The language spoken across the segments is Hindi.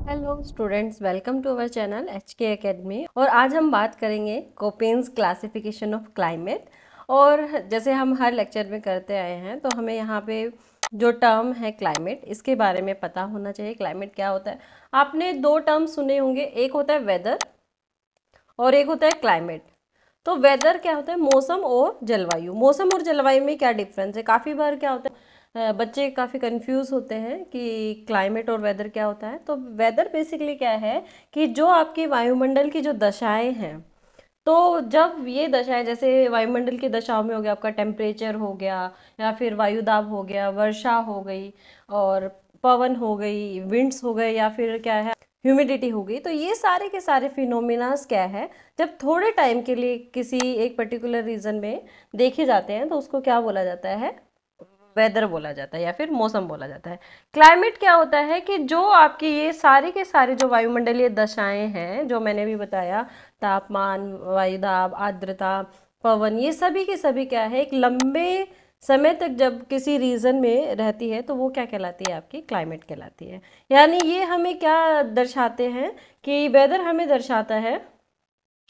Hello students, welcome to our channel HK academy. और आज हम बात करेंगे कोपेन्स क्लासिफिकेशन ऑफ क्लाइमेट। और जैसे हम हर लेक्चर में करते आए हैं, तो हमें यहाँ पे जो टर्म है क्लाइमेट, इसके बारे में पता होना चाहिए। क्लाइमेट क्या होता है? आपने दो टर्म सुने होंगे, एक होता है वेदर और एक होता है क्लाइमेट। तो वेदर क्या होता है? मौसम और जलवायु। मौसम और जलवायु में क्या डिफरेंस है? काफ़ी बार क्या होता है, बच्चे काफ़ी कंफ्यूज होते हैं कि क्लाइमेट और वेदर क्या होता है। तो वेदर बेसिकली क्या है कि जो आपकी वायुमंडल की जो दशाएं हैं, तो जब ये दशाएं, जैसे वायुमंडल की दशाओं में हो गया आपका टेम्परेचर हो गया, या फिर वायुदाब हो गया, वर्षा हो गई, और पवन हो गई, विंड्स हो गए, या फिर क्या है ह्यूमिडिटी हो गई। तो ये सारे के सारे फिनोमिनास क्या है, जब थोड़े टाइम के लिए किसी एक पर्टिकुलर रीजन में देखे जाते हैं, तो उसको क्या बोला जाता है? वेदर बोला जाता है या फिर मौसम बोला जाता है। क्लाइमेट क्या होता है कि जो आपकी ये सारी के सारे जो वायुमंडलीय दशाएं हैं, जो मैंने भी बताया, तापमान, वायुदाब, आर्द्रता, पवन, ये सभी के सभी क्या है, एक लंबे समय तक जब किसी रीजन में रहती है, तो वो क्या कहलाती है? आपकी क्लाइमेट कहलाती है। यानी ये हमें क्या दर्शाते हैं कि वेदर हमें दर्शाता है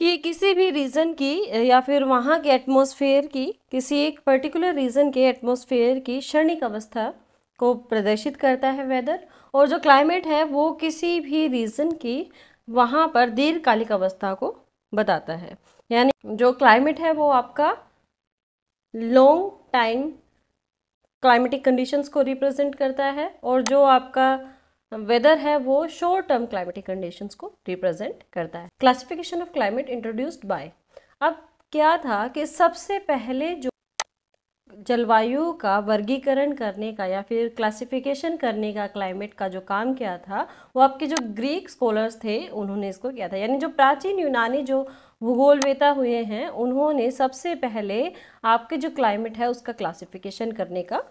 कि किसी भी रीजन की या फिर वहाँ के एटमॉस्फेयर की, किसी एक पर्टिकुलर रीजन के एटमॉस्फेयर की क्षणिक अवस्था को प्रदर्शित करता है वेदर। और जो क्लाइमेट है वो किसी भी रीजन की वहाँ पर दीर्घकालिक अवस्था को बताता है। यानी जो क्लाइमेट है वो आपका लॉन्ग टाइम क्लाइमेटिक कंडीशंस को रिप्रेजेंट करता है, और जो आपका वेदर है वो शॉर्ट टर्म क्लाइमेटिक कंडीशंस को रिप्रेजेंट करता है। Classification of climate introduced by, अब क्या था कि सबसे पहले जो जलवायु का वर्गीकरण करने का या फिर क्लासिफिकेशन करने का क्लाइमेट का जो काम किया था, वो आपके जो ग्रीक स्कॉलर्स थे उन्होंने इसको किया था। यानी जो प्राचीन यूनानी जो भूगोलवेता हुए हैं, उन्होंने सबसे पहले आपके जो क्लाइमेट है उसका क्लासिफिकेशन करने का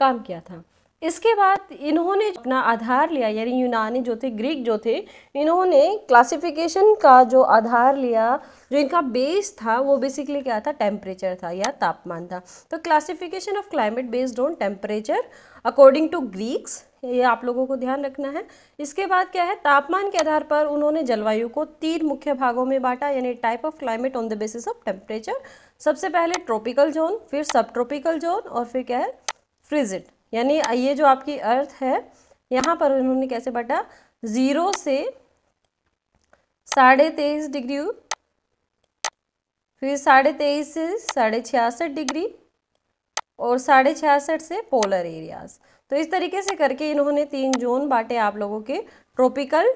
काम किया था। इसके बाद इन्होंने अपना आधार लिया, यानी यूनानी जो थे, ग्रीक जो थे, इन्होंने क्लासिफिकेशन का जो आधार लिया, जो इनका बेस था, वो बेसिकली क्या था? टेम्परेचर था या तापमान था। तो classification of climate based on temperature according to Greeks, ये आप लोगों को ध्यान रखना है। इसके बाद क्या है? तापमान के आधार पर उन्होंने जलवायु को 3 मुख्य भागों में बांटा, यानी type of climate on the basis of temperature. सबसे पहले ट्रॉपिकल जोन, फिर सब ट्रॉपिकल जोन, और फिर क्या है? फ्रिजिड। यानी ये जो आपकी अर्थ है, यहाँ पर उन्होंने कैसे बांटा? 0 से 23.5 डिग्री, फिर 23.5 से 66.5 डिग्री, और 66.5 से पोलर एरियाज। तो इस तरीके से करके इन्होंने 3 जोन बांटे आप लोगों के, ट्रॉपिकल,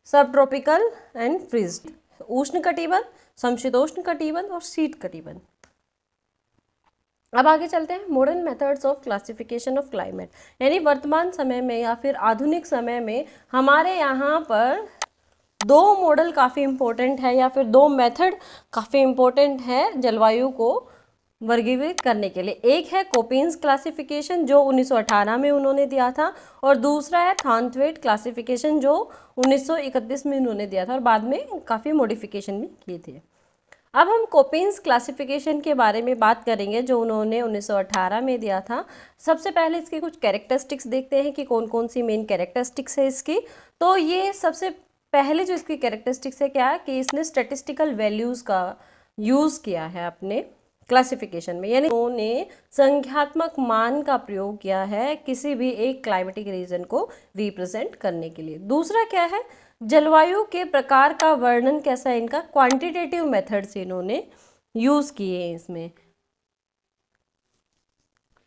सब ट्रॉपिकल एंड फ्रिज्ड। उष्ण कटिबंध, समशीतोष्ण कटिबंध और शीत कटिबंध। अब आगे चलते हैं, modern methods of classification of climate. यानी वर्तमान समय में या फिर आधुनिक समय में हमारे यहाँ पर 2 मॉडल काफ़ी इम्पोर्टेंट है, या फिर 2 मेथड काफ़ी इम्पोर्टेंट है जलवायु को वर्गीकृत करने के लिए। एक है कोपेन्स क्लासिफिकेशन, जो 1918 में उन्होंने दिया था, और दूसरा है थॉर्नथवेट क्लासिफिकेशन, जो 1931 में उन्होंने दिया था, और बाद में काफ़ी मॉडिफिकेशन भी किए थे। अब हम कोपेन्स क्लासिफिकेशन के बारे में बात करेंगे, जो उन्होंने 1918 में दिया था। सबसे पहले इसके कुछ कैरेक्टरिस्टिक्स देखते हैं कि कौन कौन सी मेन कैरेक्टरिस्टिक्स है इसकी। तो ये सबसे पहले जो इसकी कैरेक्टरिस्टिक्स है क्या है कि इसने स्टैटिस्टिकल वैल्यूज़ का यूज़ किया है अपने क्लासिफिकेशन में, यानी उन्होंने संख्यात्मक मान का प्रयोग किया है किसी भी एक क्लाइमेटिक रीजन को रिप्रेजेंट करने के लिए। दूसरा क्या है? जलवायु के प्रकार का वर्णन कैसा है इनका? क्वांटिटेटिव मेथड से इन्होंने यूज किए हैं इसमें।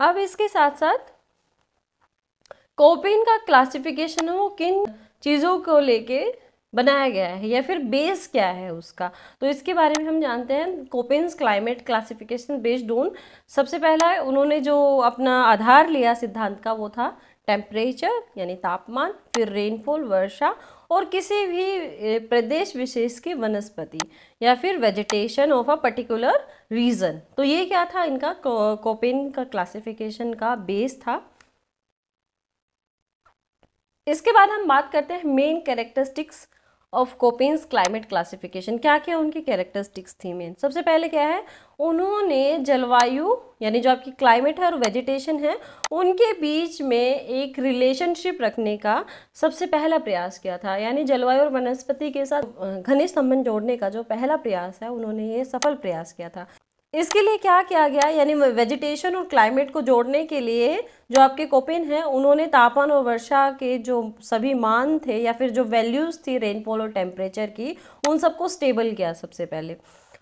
अब इसके साथ साथ कोपेन का क्लासिफिकेशन वो किन चीज़ों को लेके बनाया गया है, या फिर बेस क्या है उसका, तो इसके बारे में हम जानते हैं। Köppen's climate classification based on, सबसे पहला उन्होंने जो अपना आधार लिया सिद्धांत का, वो था टेम्परेचर यानी तापमान, फिर रेनफॉल वर्षा, और किसी भी प्रदेश विशेष की वनस्पति या फिर vegetation of a particular region. तो ये क्या था? इनका कोपेन का क्लासिफिकेशन का बेस था। इसके बाद हम बात करते हैं main characteristics of Koppen's climate classification. क्या क्या उनकी कैरेक्टरिस्टिक्स थी मेन? सबसे पहले क्या है, उन्होंने जलवायु यानी जो आपकी क्लाइमेट है और वेजिटेशन है उनके बीच में एक रिलेशनशिप रखने का सबसे पहला प्रयास किया था। यानी जलवायु और वनस्पति के साथ घनिष्ठ संबंध जोड़ने का जो पहला प्रयास है उन्होंने ये सफल प्रयास किया था। इसके लिए क्या किया गया, यानी वेजिटेशन और क्लाइमेट को जोड़ने के लिए जो आपके कोपेन हैं उन्होंने तापमान और वर्षा के जो सभी मान थे या फिर जो वैल्यूज़ थी रेनफॉल और टेम्परेचर की, उन सबको स्टेबल किया सबसे पहले।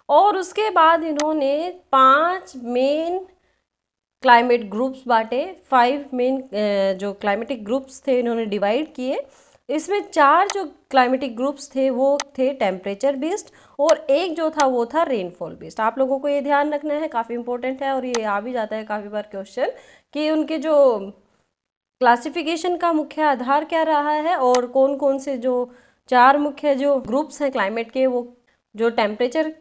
और उसके बाद इन्होंने 5 मेन क्लाइमेट ग्रुप्स बांटे, 5 मेन जो क्लाइमेटिक ग्रुप्स थे इन्होंने डिवाइड किए। इसमें 4 जो क्लाइमेटिक ग्रुप्स थे वो थे टेम्परेचर बेस्ड और एक जो था वो था रेनफॉल बेस्ड। आप लोगों को ये ध्यान रखना है, काफ़ी इंपॉर्टेंट है और ये आ भी जाता है काफ़ी बार क्वेश्चन कि उनके जो क्लासिफिकेशन का मुख्य आधार क्या रहा है और कौन कौन से जो 4 मुख्य जो ग्रुप्स हैं क्लाइमेट के, वो जो टेम्परेचर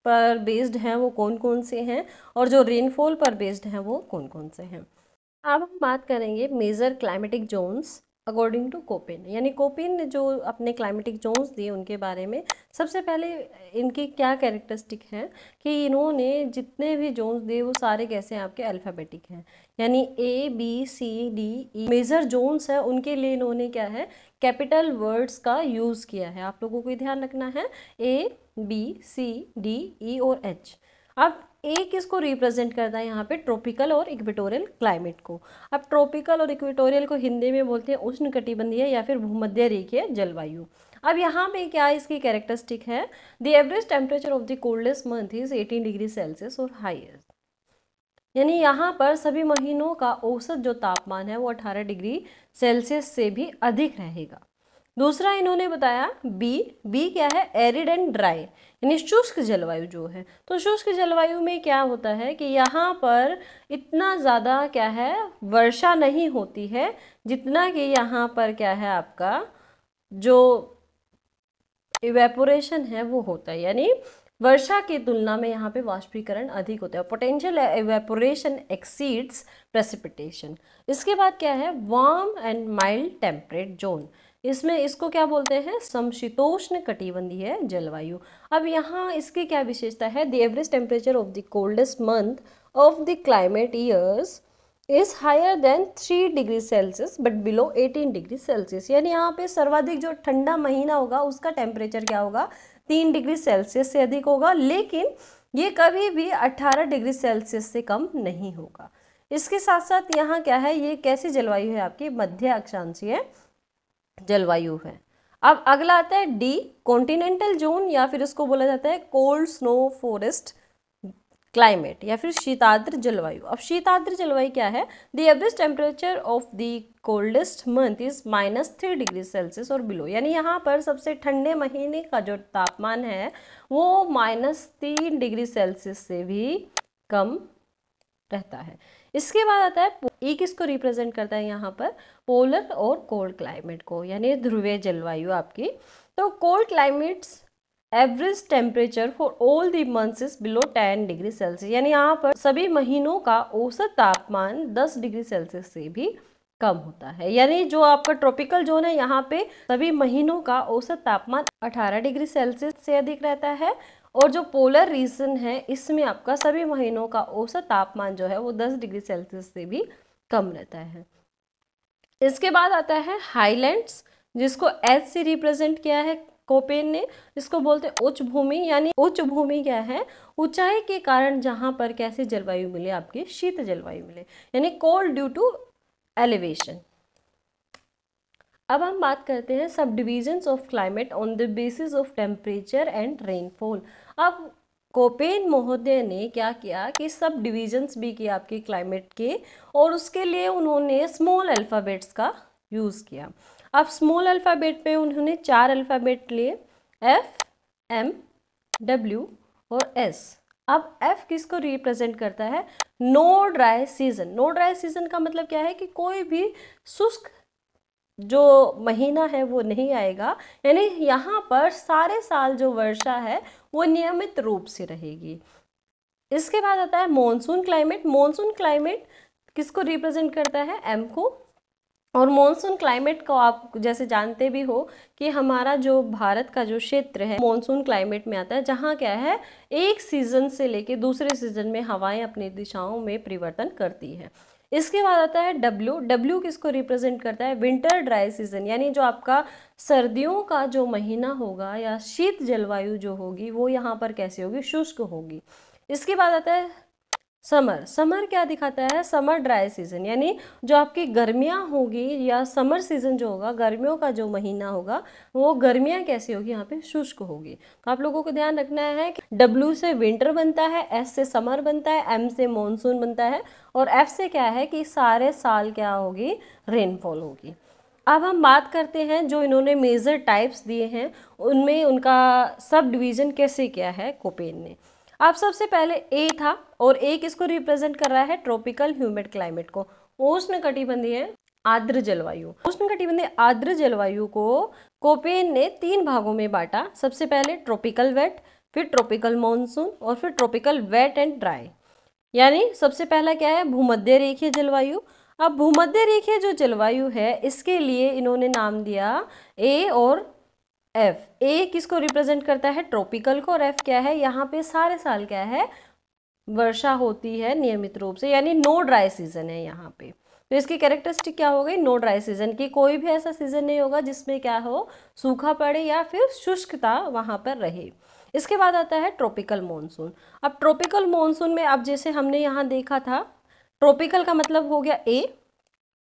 पर बेस्ड हैं वो कौन कौन से हैं और जो रेनफॉल पर बेस्ड हैं वो कौन कौन से हैं। अब हम बात करेंगे major climatic zones according to Koppen. यानी कोपेन ने जो अपने क्लाइमेटिक जोन्स दिए उनके बारे में सबसे पहले इनकी क्या कैरेक्टरिस्टिक है कि इन्होंने जितने भी जोन्स दिए वो सारे कैसे हैं आपके अल्फ़ाबेटिक हैं। यानी A B C D E major zones हैं उनके लिए इन्होंने क्या है कैपिटल वर्ड्स का यूज़ किया है। आप लोगों को ध्यान रखना है A B C D E और H। अब ए किसको रिप्रेजेंट करता है यहाँ पे, ट्रॉपिकल और इक्वेटोरियल क्लाइमेट को। अब ट्रॉपिकल और इक्वेटोरियल को हिंदी में बोलते हैं उष्णकटिबंधीय या फिर भूमध्य रेखीय जलवायु। अब यहाँ पे क्या इसकी कैरेक्टरिस्टिक है, the average temperature of the coldest month is 18 degree Celsius और हायर। यानी यहाँ पर सभी महीनों का औसत जो तापमान है वो 18 डिग्री सेल्सियस से भी अधिक रहेगा। दूसरा इन्होंने बताया बी क्या है, एरिड एंड ड्राई, यानी शुष्क जलवायु जो है। तो शुष्क जलवायु में क्या होता है कि यहाँ पर इतना ज़्यादा क्या है वर्षा नहीं होती है जितना कि यहाँ पर क्या है आपका जो इवेपोरेशन है वो होता है। यानी वर्षा की तुलना में यहाँ पे वाष्पीकरण अधिक होता है, पोटेंशियल इवेपोरेशन एक्सीड्स प्रेसिपिटेशन। इसके बाद क्या है, warm and mild temperate zone. इसमें इसको क्या बोलते हैं, समशीतोष्ण कटिबंधीय जलवायु। अब यहाँ इसकी क्या विशेषता है, the average temperature of the coldest month of the climate years is higher than 3 degree Celsius but below 18 degree Celsius. यानी यहाँ पे सर्वाधिक जो ठंडा महीना होगा उसका टेम्परेचर क्या होगा, 3 डिग्री सेल्सियस से अधिक होगा, लेकिन ये कभी भी 18 डिग्री सेल्सियस से कम नहीं होगा। इसके साथ साथ यहाँ क्या है, ये कैसी जलवायु है आपकी, मध्य अक्षांशीय जलवायु है। अब अगला आता है डी, कॉन्टिनेंटल जोन या फिर इसको बोला जाता है कोल्ड स्नो फॉरेस्ट क्लाइमेट या फिर शीताद्र जलवायु। अब शीताद्र जलवायु क्या है, the average temperature of the coldest month is -3 degree Celsius और बिलो। यानी यहाँ पर सबसे ठंडे महीने का जो तापमान है वो -3 डिग्री सेल्सियस से भी कम रहता है। इसके बाद आता है ई, किसको रिप्रेजेंट करता है यहाँ पर, पोलर और कोल्ड क्लाइमेट को, यानी ध्रुवीय जलवायु आपकी। तो cold climates average temperature for all the months is below 10 degree Celsius. यानी यहाँ पर सभी महीनों का औसत तापमान 10 डिग्री सेल्सियस से भी कम होता है। यानी जो आपका ट्रॉपिकल जोन है यहाँ पे सभी महीनों का औसत तापमान 18 डिग्री सेल्सियस से अधिक रहता है और जो पोलर रीजन है इसमें आपका सभी महीनों का औसत तापमान जो है वो 10 डिग्री सेल्सियस से भी कम रहता है। इसके बाद आता है हाईलैंड्स, जिसको एच से रिप्रेजेंट किया है कोपेन ने। इसको बोलते हैं उच्च भूमि। यानी उच्च भूमि क्या है, ऊंचाई के कारण जहां पर कैसी जलवायु मिले, आपकी शीत जलवायु मिले, यानी कोल्ड ड्यू टू एलिवेशन। अब हम बात करते हैं सब divisions of climate on the basis of temperature and rainfall. अब कोपेन महोदय ने क्या किया कि सब डिविजन्स भी किया आपके क्लाइमेट के और उसके लिए उन्होंने स्मॉल अल्फ़ाबेट्स का यूज़ किया। अब स्मॉल अल्फ़ाबेट पे उन्होंने 4 अल्फ़ाबेट लिए, एफ, एम, डब्ल्यू और एस। अब एफ किसको रिप्रेजेंट करता है, no dry season. No dry season का मतलब क्या है कि कोई भी शुष्क जो महीना है वो नहीं आएगा, यानी यहाँ पर सारे साल जो वर्षा है वो नियमित रूप से रहेगी। इसके बाद आता है मॉनसून क्लाइमेट। मॉनसून क्लाइमेट किसको रिप्रेजेंट करता है, एम को, और मॉनसून क्लाइमेट को आप जैसे जानते भी हो कि हमारा जो भारत का जो क्षेत्र है मॉनसून क्लाइमेट में आता है, जहाँ क्या है एक सीजन से लेके दूसरे सीजन में हवाएं अपनी दिशाओं में परिवर्तन करती है। इसके बाद आता है डब्ल्यू। डब्ल्यू किसको रिप्रेजेंट करता है? विंटर ड्राई सीजन, यानी जो आपका सर्दियों का जो महीना होगा या शीत जलवायु जो होगी वो यहाँ पर कैसी होगी? शुष्क होगी। इसके बाद आता है समर। समर क्या दिखाता है? समर ड्राई सीजन, यानी जो आपकी गर्मियाँ होगी या समर सीजन जो होगा, गर्मियों का जो महीना होगा वो गर्मियाँ कैसी होगी? यहाँ पे शुष्क होगी। तो आप लोगों को ध्यान रखना है कि डब्ल्यू से विंटर बनता है, एस से समर बनता है, एम से मॉनसून बनता है, और एफ से क्या है कि सारे साल क्या होगी? रेनफॉल होगी। अब हम बात करते हैं जो इन्होंने मेजर टाइप्स दिए हैं उनमें उनका सब डिवीजन कैसे किया है कोपेन ने। अब सबसे पहले ए था, और ए किसको रिप्रेजेंट कर रहा है? ट्रॉपिकल ह्यूमिड क्लाइमेट को। उष्णकटिबंधीय आर्द्र जलवायु। उष्णकटिबंधीय आर्द्र जलवायु को कोपेन ने 3 भागों में बांटा। सबसे पहले ट्रॉपिकल वेट, फिर ट्रॉपिकल मॉनसून, और फिर ट्रॉपिकल वेट एंड ड्राई। यानी सबसे पहला क्या है? भूमध्य रेखीय जलवायु। अब भूमध्य रेखीय जो जलवायु है इसके लिए इन्होंने नाम दिया ए और एफ। ए किसको रिप्रेजेंट करता है? ट्रॉपिकल को, और एफ क्या है? यहाँ पे सारे साल क्या है? वर्षा होती है नियमित रूप से, यानी नो ड्राई सीजन है यहाँ पे। तो इसकी कैरेक्टरिस्टिक क्या हो गई? नो ड्राई सीजन की। कोई भी ऐसा सीजन नहीं होगा जिसमें क्या हो? सूखा पड़े या फिर शुष्कता वहाँ पर रहे। इसके बाद आता है ट्रॉपिकल मॉनसून। अब ट्रॉपिकल मॉनसून में अब जैसे हमने यहाँ देखा था, ट्रॉपिकल का मतलब हो गया ए,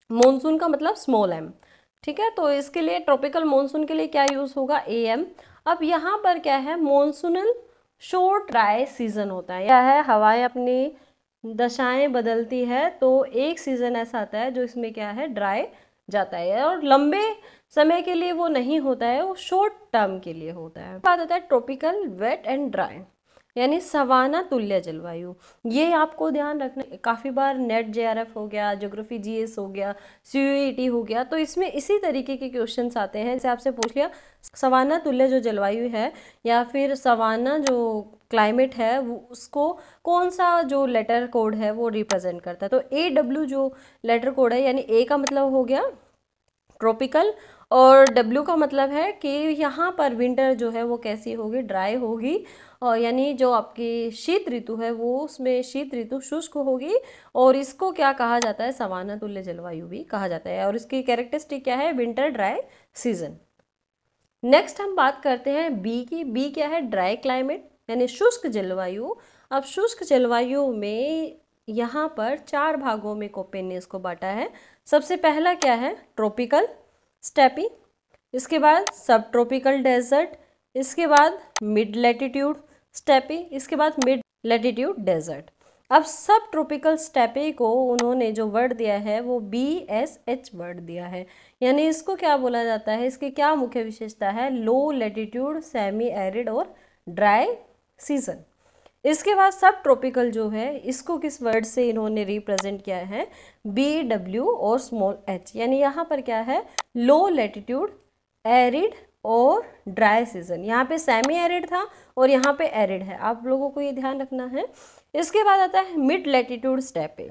मॉनसून का मतलब स्मॉल एम। ठीक है, तो इसके लिए ट्रॉपिकल मॉनसून के लिए क्या यूज़ होगा? A M. अब यहाँ पर क्या है? मॉनसूनल शॉर्ट ड्राई सीजन होता है। क्या है? हवाएं अपनी दशाएं बदलती है, तो एक सीजन ऐसा आता है जो इसमें क्या है? ड्राई जाता है, और लंबे समय के लिए वो नहीं होता है, वो शॉर्ट टर्म के लिए होता है। बात होता है ट्रॉपिकल वेट एंड ड्राई, यानी सवाना तुल्य जलवायु। ये आपको ध्यान रखना, काफ़ी बार नेट जेआरएफ हो गया, ज्योग्राफी जीएस हो गया, सीयूईटी हो गया, तो इसमें इसी तरीके के क्वेश्चंस आते हैं। जैसे आपसे पूछ लिया सवाना तुल्य जो जलवायु है या फिर सवाना जो क्लाइमेट है वो उसको कौन सा जो लेटर कोड है वो रिप्रेजेंट करता है। तो AW जो लेटर कोड है, यानी ए का मतलब हो गया ट्रॉपिकल, और डब्ल्यू का मतलब है कि यहाँ पर विंटर जो है वो कैसी होगी? ड्राई होगी, और यानी जो आपकी शीत ऋतु है वो उसमें शीत ऋतु शुष्क होगी, और इसको क्या कहा जाता है? सवाना तुल्य जलवायु भी कहा जाता है। और इसकी कैरेक्टरिस्टिक क्या है? Winter dry season. नेक्स्ट हम बात करते हैं बी की। बी क्या है? ड्राई क्लाइमेट, यानी शुष्क जलवायु। अब शुष्क जलवायु में यहाँ पर 4 भागों में कोपेन ने इसको बांटा है। सबसे पहला क्या है? ट्रॉपिकल स्टेपी, इसके बाद सब ट्रॉपिकल डेजर्ट, इसके बाद मिड लैटिट्यूड स्टेपी, इसके बाद मिड लैटिट्यूड डेजर्ट। अब सब ट्रॉपिकल स्टेपी को उन्होंने जो वर्ड दिया है वो BSH वर्ड दिया है, यानी इसको क्या बोला जाता है? इसकी क्या मुख्य विशेषता है? लो लैटिट्यूड, सेमी एरिड और ड्राई सीजन। इसके बाद सब ट्रॉपिकल जो है इसको किस वर्ड से इन्होंने रिप्रेजेंट किया है? BW और स्मॉल h, यानी यहाँ पर क्या है? लो लैटिट्यूड, एरिड और ड्राई सीजन। यहाँ पे सेमी एरिड था और यहाँ पे एरिड है, आप लोगों को ये ध्यान रखना है। इसके बाद आता है मिड लैटिट्यूड स्टेपी,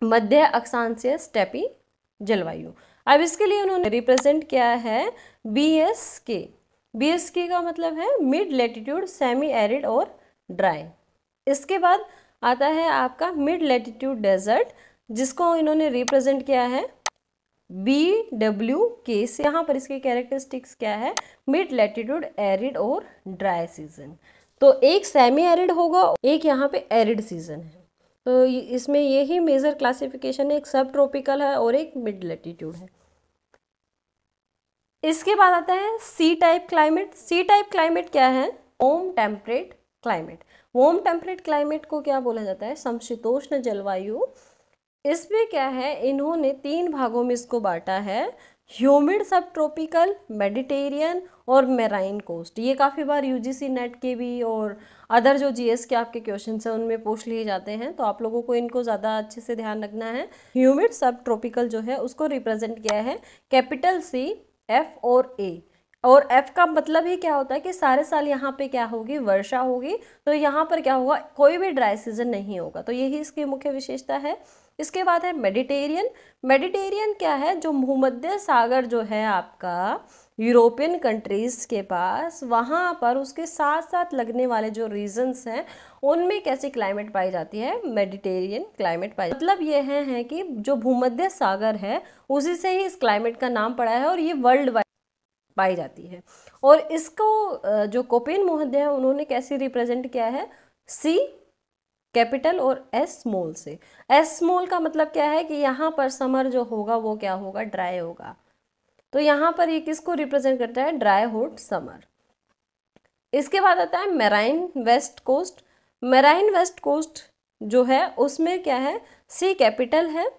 मध्य अक्षांशीय स्टेपी जलवायु। अब इसके लिए उन्होंने रिप्रेजेंट किया है BSK। BSK का मतलब है मिड लैटिट्यूड, सेमी एरिड और ड्राई। इसके बाद आता है आपका मिड लैटिट्यूड डेजर्ट, जिसको इन्होंने रिप्रेजेंट किया है BWK से। यहाँ पर इसकी कैरेक्टरिस्टिक्स क्या है? मिड लैटिट्यूड, एरिड और ड्राई सीजन। तो एक सेमी एरिड होगा, एक यहाँ पे एरिड सीजन है। तो इसमें यही मेजर क्लासिफिकेशन है, एक सब ट्रॉपिकल है और एक मिड लैटिट्यूड है। इसके बाद आता है C type climate. C type climate क्या है? Warm temperate climate. Warm temperate climate को क्या बोला जाता है? समशीतोष्ण जलवायु। इसमें क्या है? इन्होंने 3 भागों में इसको बांटा है, ह्यूमिड सब ट्रॉपिकल, मेडिटेरियन और मेराइन कोस्ट। ये काफ़ी बार UGC नेट के भी और अदर जो GS के आपके क्वेश्चन हैं उनमें पूछ लिए जाते हैं, तो आप लोगों को इनको ज़्यादा अच्छे से ध्यान रखना है। ह्यूमिड सब ट्रॉपिकल जो है उसको रिप्रेजेंट किया है कैपिटल C, F और A। और F का मतलब ही क्या होता है कि सारे साल यहाँ पे क्या होगी? वर्षा होगी, तो यहाँ पर क्या होगा? कोई भी ड्राई सीजन नहीं होगा, तो यही इसकी मुख्य विशेषता है। इसके बाद है मेडिटेरियन। मेडिटेरियन क्या है, जो भूमध्य सागर जो है आपका यूरोपियन कंट्रीज़ के पास, वहाँ पर उसके साथ साथ लगने वाले जो रीजन्स हैं उनमें कैसी क्लाइमेट पाई जाती है, मेडिटेरियन क्लाइमेट पाई। मतलब ये है कि जो भूमध्य सागर है उसी से ही इस क्लाइमेट का नाम पड़ा है और ये वर्ल्ड वाइड पाई जाती है। और इसको जो कोपेन महोदय है उन्होंने कैसे रिप्रेजेंट किया है, सी कैपिटल और एस स्मॉल से। एस स्मॉल का मतलब क्या है कि यहाँ पर समर जो होगा वो क्या होगा, ड्राई होगा। तो यहाँ पर ये किसको रिप्रेजेंट करता है, ड्राई हॉट समर। इसके बाद आता है marine west coast. Marine west coast जो है उसमें क्या है, सी कैपिटल है,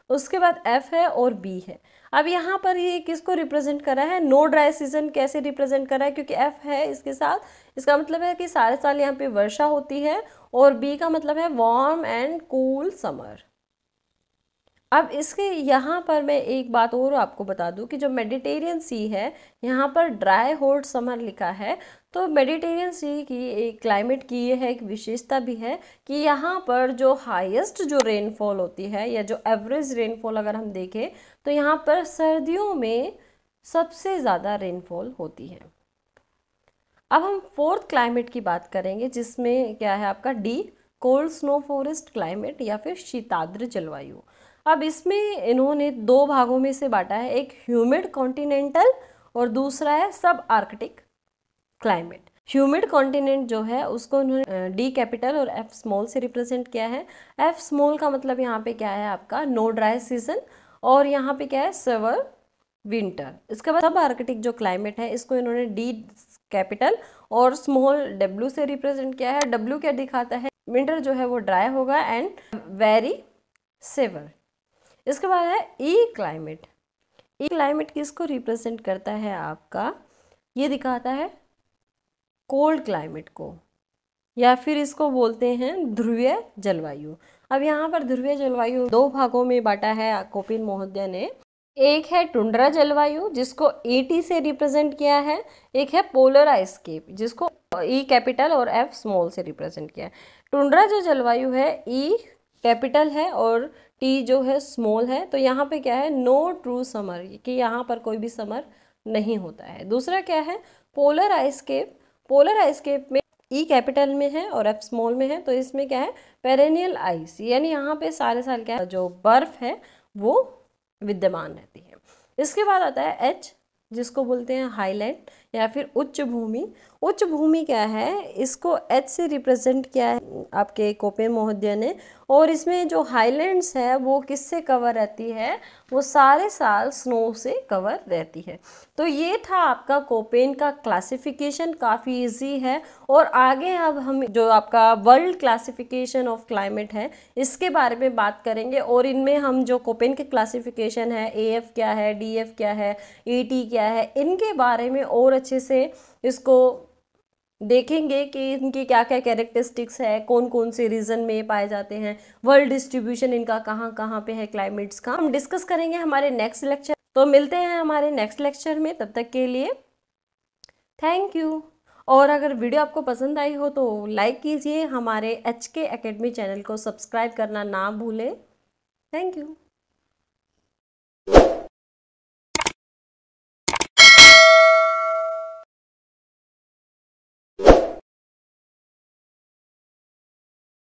उसके बाद एफ है और बी है। अब यहाँ पर ये किसको रिप्रेजेंट कर रहा है, नो ड्राई सीजन कैसे रिप्रेजेंट कर रहा है, क्योंकि एफ है इसके साथ, इसका मतलब है कि सारे साल यहाँ पे वर्षा होती है। और बी का मतलब है वार्म एंड कूल समर। अब इसके यहाँ पर मैं एक बात और आपको बता दूं कि जो मेडिटेरियन सी है यहाँ पर ड्राई हॉट समर लिखा है, तो मेडिटेरियन सी की एक क्लाइमेट की ये है एक विशेषता भी है कि यहाँ पर जो हाईएस्ट जो रेनफॉल होती है या जो एवरेज रेनफॉल अगर हम देखें तो यहाँ पर सर्दियों में सबसे ज़्यादा रेनफॉल होती है। अब हम फोर्थ क्लाइमेट की बात करेंगे जिसमें क्या है आपका D, cold snow forest climate या फिर शीताद्र जलवायु। अब इसमें इन्होंने दो भागों में से बांटा है, एक ह्यूमिड कॉन्टिनेंटल और दूसरा है सब आर्कटिक क्लाइमेट। ह्यूमिड कॉन्टिनेंट जो है उसको उन्होंने डी कैपिटल और एफ स्मॉल से रिप्रेजेंट किया है। एफ स्मॉल का मतलब यहाँ पे क्या है आपका, नो ड्राई सीजन, और यहाँ पे क्या है, सवर विंटर। इसके बाद सब आर्कटिक जो क्लाइमेट है इसको इन्होंने डी कैपिटल और स्मॉल डब्ल्यू से रिप्रेजेंट किया है। डब्ल्यू क्या दिखाता है, विंटर जो है वो ड्राई होगा एंड वेरी सेवर। इसके बाद है ई क्लाइमेट। ई क्लाइमेट किसको रिप्रेजेंट करता है आपका, ये दिखाता है कोल्ड क्लाइमेट को, या फिर इसको बोलते हैं ध्रुवीय जलवायु। अब यहाँ पर ध्रुवीय जलवायु दो भागों में बांटा है कोपेन महोदय ने। एक है टुंड्रा जलवायु जिसको ईटी से रिप्रेजेंट किया है, एक है पोलर आइसकेप जिसको ई कैपिटल और एफ स्मॉल से रिप्रेजेंट किया है। टुंड्रा जो जलवायु है ई कैपिटल है और टी जो है स्मॉल है, तो यहाँ पे क्या है, नो ट्रू समर, कि यहाँ पर कोई भी समर नहीं होता है। दूसरा क्या है, पोलर आइसकेप। पोलर आइसकेप में ई कैपिटल में है और एफ स्मॉल में है, तो इसमें क्या है, पेरेनियल आइस, यानी यहाँ पे सारे साल क्या है जो बर्फ है वो विद्यमान रहती है। इसके बाद आता है एच जिसको बोलते हैं हाईलैंड या फिर उच्च भूमि। उच्च भूमि क्या है, इसको एच से रिप्रेजेंट किया है आपके कोपेन महोदय ने, और इसमें जो हाईलैंड्स है वो किससे कवर रहती है, वो सारे साल स्नो से कवर रहती है। तो ये था आपका कोपेन का क्लासिफिकेशन, काफ़ी इजी है। और आगे अब हम जो आपका वर्ल्ड क्लासिफिकेशन ऑफ क्लाइमेट है इसके बारे में बात करेंगे, और इनमें हम जो कोपेन के क्लासिफिकेशन है, एएफ क्या है, डीएफ क्या है, ईटी क्या है, इनके बारे में और अच्छे से इसको देखेंगे कि इनकी क्या क्या कैरेक्टरिस्टिक्स है, कौन कौन से रीजन में पाए जाते हैं, वर्ल्ड डिस्ट्रीब्यूशन इनका कहाँ कहाँ पे है, क्लाइमेट्स का हम डिस्कस करेंगे हमारे नेक्स्ट लेक्चर। तो मिलते हैं हमारे नेक्स्ट लेक्चर में, तब तक के लिए थैंक यू। और अगर वीडियो आपको पसंद आई हो तो लाइक कीजिए, हमारे HK Academy चैनल को सब्सक्राइब करना ना भूलें। Thank you.